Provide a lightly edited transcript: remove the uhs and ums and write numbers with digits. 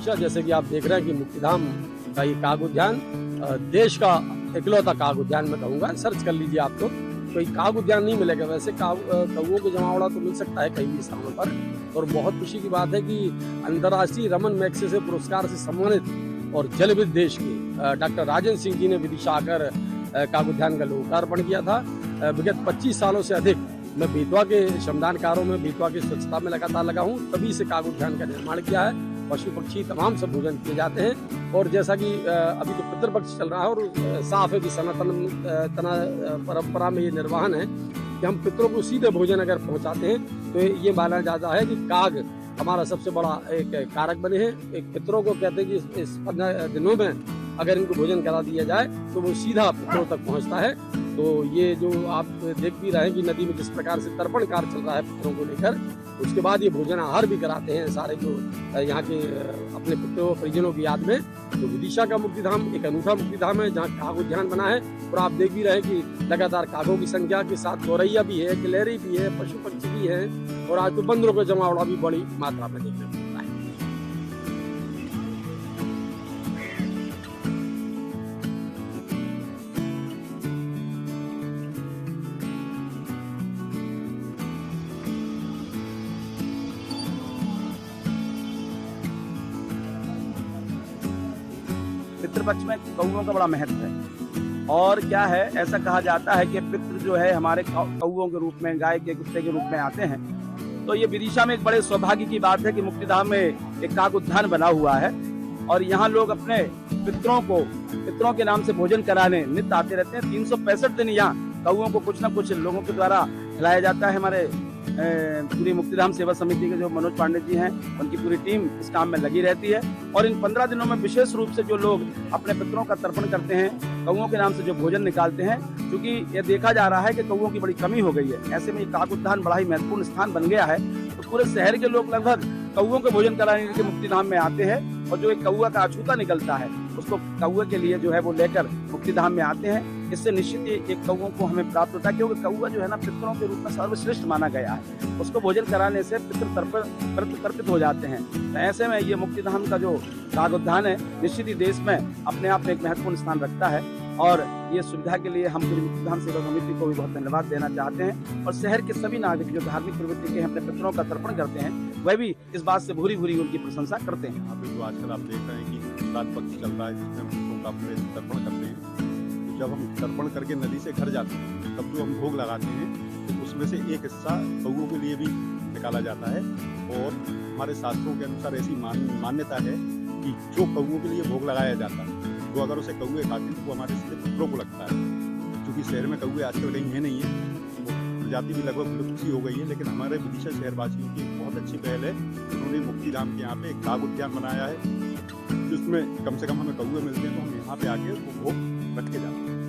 विदिशा, जैसे कि आप देख रहे हैं कि मुक्तिधाम का ये काग उद्यान देश का इकलौता काग उद्यान मैं कहूँगा। सर्च कर लीजिए आप लोग, कोई काग उद्यान नहीं मिलेगा। वैसे कौओं को जमावड़ा तो मिल सकता है कई भी स्थानों पर। और बहुत खुशी की बात है कि अंतर्राष्ट्रीय रमन मैग्सेसे पुरस्कार से सम्मानित और जलविद देश के डॉक्टर राजन सिंह जी ने विदिशा आकर काग उद्यान का लोकार्पण किया था। विगत 25 सालों से अधिक मैं बेतवा के श्रमदान कार्यों में, बेतवा की स्वच्छता में लगातार लगा हूँ। तभी से काग उद्यान का निर्माण किया है। पशु पक्षी तमाम सब भोजन किए जाते हैं। और जैसा कि अभी तो पितृपक्ष चल रहा है और साफ है कि सनातन परंपरा में ये निर्वहन है कि हम पितरों को सीधे भोजन अगर पहुंचाते हैं तो ये माना जाता है कि काग हमारा सबसे बड़ा एक कारक बने हैं। एक पितरों को कहते हैं कि इस 15 दिनों में अगर इनको भोजन करा दिया जाए तो वो सीधा पितरों तक पहुंचता है। तो ये जो आप देख भी रहे हैं कि नदी में जिस प्रकार से तर्पण कार्य चल रहा है पितरों को लेकर, उसके बाद ये भोजन आहार भी कराते हैं सारे जो यहाँ के अपने पितरों परिजनों की याद में। तो विदिशा का मुक्तिधाम एक अनूठा मुक्तिधाम है जहाँ काग उद्यान बना है। और आप देख भी रहे हैं कि लगातार कागों की संख्या के साथ गौरैया भी है, गिलहरी भी है, पशु पक्षी भी है। और आज तो बंदरों का जमावड़ा भी बड़ी मात्रा में देखने को मिलता है। पितृपक्ष में कौओं का बड़ा महत्व है। और क्या है, ऐसा कहा जाता है कि पितृ जो है हमारे कौओं के रूप में, गाय के कुत्ते के रूप में आते हैं। तो ये विदिशा में एक बड़े सौभाग्य की बात है कि मुक्तिधाम में एक काग उद्यान बना हुआ है और यहाँ लोग अपने पितरों के नाम से भोजन कराने नित्य आते रहते हैं। 365 दिन यहाँ कौओं को कुछ न कुछ लोगों के द्वारा खिलाया जाता है। हमारे पूरी मुक्तिधाम सेवा समिति के जो मनोज पांडे जी हैं, उनकी पूरी टीम इस काम में लगी रहती है। और इन 15 दिनों में विशेष रूप से जो लोग अपने पितरों का तर्पण करते हैं, कौओं के नाम से जो भोजन निकालते हैं, क्योंकि ये देखा जा रहा है कि कौओं की बड़ी कमी हो गई है। ऐसे में ये काग उद्यान बड़ा ही महत्वपूर्ण स्थान बन गया है। तो पूरे शहर के लोग लगभग कौओं के भोजन कराने के लिए मुक्तिधाम में आते हैं। और जो एक कौआ का अछूता निकलता है उसको कौए के लिए जो है वो लेकर मुक्तिधाम में आते हैं। इससे निश्चित ही एक कौओं को हमें प्राप्त होता है, क्योंकि कौआ जो है ना पितरों के रूप में सर्वश्रेष्ठ माना गया है। उसको भोजन कराने से पितृ तर्पित हो जाते हैं। तो ऐसे में ये मुक्तिधाम का जो काग उद्यान है निश्चित ही देश में अपने आप में एक महत्वपूर्ण स्थान रखता है। और ये सुविधा के लिए हम पूरी मुक्तिधाम सेवा समिति को भी बहुत धन्यवाद देना चाहते हैं। और शहर के सभी नागरिक जो धार्मिक प्रवृत्ति के अपने पितरों का तर्पण करते हैं, वह भी इस बात से भूरी भूरी उनकी प्रशंसा करते हैं। यहाँ पे जो आजकल आप देख रहे हैं कि श्राद्ध पक्ष चल रहा है जिसमें हम पितरों का अपने तर्पण करते हैं। तो जब हम तर्पण करके नदी से घर जाते हैं तब जो हम भोग लगाते हैं तो उसमें से एक हिस्सा कौओं के लिए भी निकाला जाता है। और हमारे शास्त्रों के अनुसार ऐसी मान्यता है कि जो कौओं के लिए भोग लगाया जाता है, तो अगर उसे कौए खाते हैं तो वो हमारे सीधे पितरों को लगता है। क्योंकि शहर में कौए आजकल कहीं है नहीं है, वो प्रजाति भी लगभग विलुप्त सी हो गई है। लेकिन हमारे विदिशा शहरवासियों की एक बहुत अच्छी पहल है। उन्होंने मुक्तिधाम के यहाँ पे एक काग उद्यान बनाया है जिसमें कम से कम हमें कौए मिलते हैं, तो हम यहाँ पे आके वो भोग रख के जाते हैं।